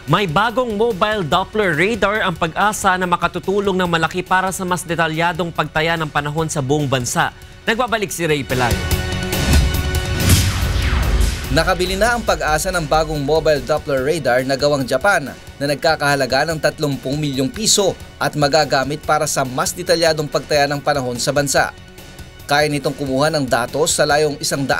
May bagong mobile Doppler radar ang pag-asa na makatutulong ng malaki para sa mas detalyadong pagtaya ng panahon sa buong bansa. Nagbabalik si Ray Pelayo. Nakabili na ang pag-asa ng bagong mobile Doppler radar na gawang Japan na nagkakahalaga ng 30 milyong piso at magagamit para sa mas detalyadong pagtaya ng panahon sa bansa. Kaya nitong kumuha ng datos sa layong 120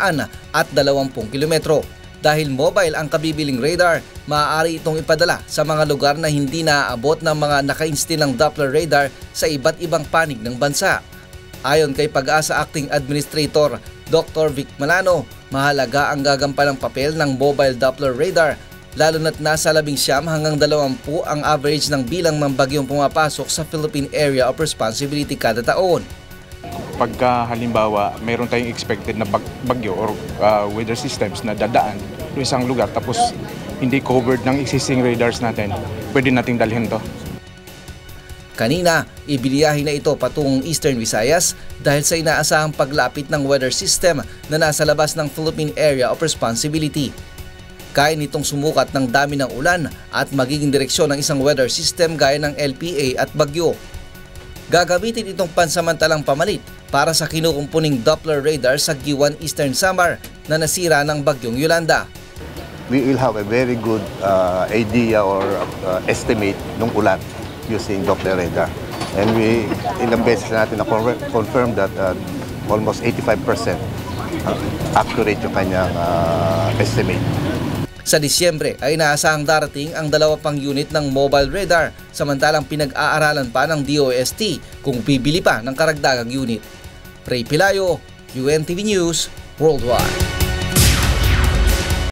kilometro. Dahil mobile ang kabibiling radar, maaari itong ipadala sa mga lugar na hindi naaabot ng mga naka-install ng Doppler radar sa iba't ibang panig ng bansa. Ayon kay Pag-asa Acting Administrator Dr. Vic Malano, mahalaga ang gagampalang papel ng mobile Doppler radar, lalo na't nasa 19 hanggang 20 ang average ng bilang ng bagyong pumapasok sa Philippine Area of Responsibility kada taon. Pagka halimbawa mayroon tayong expected na bagyo or weather systems na dadaan sa isang lugar tapos hindi covered ng existing radars natin, pwede nating dalhin to. Kanina, ibiyahe na ito patungong Eastern Visayas dahil sa inaasahang paglapit ng weather system na nasa labas ng Philippine Area of Responsibility. Kaya nitong sumukat ng dami ng ulan at magiging direksyon ng isang weather system gaya ng LPA at bagyo. Gagamitin itong pansamantalang pamalit para sa kinukumpuning Doppler radar sa Giwan, Eastern Samar na nasira ng bagyong Yolanda. We will have a very good idea or estimate ng ulan using Doppler radar. And ilang beses natin na-confirm that almost 85% accurate yung kanyang estimate. Sa Disyembre ay inaasahang darating ang 2 pang unit ng mobile radar, samantalang pinag-aaralan pa ng DOST kung bibili pa ng karagdagang unit. Ray Pelayo, UNTV News, Worldwide.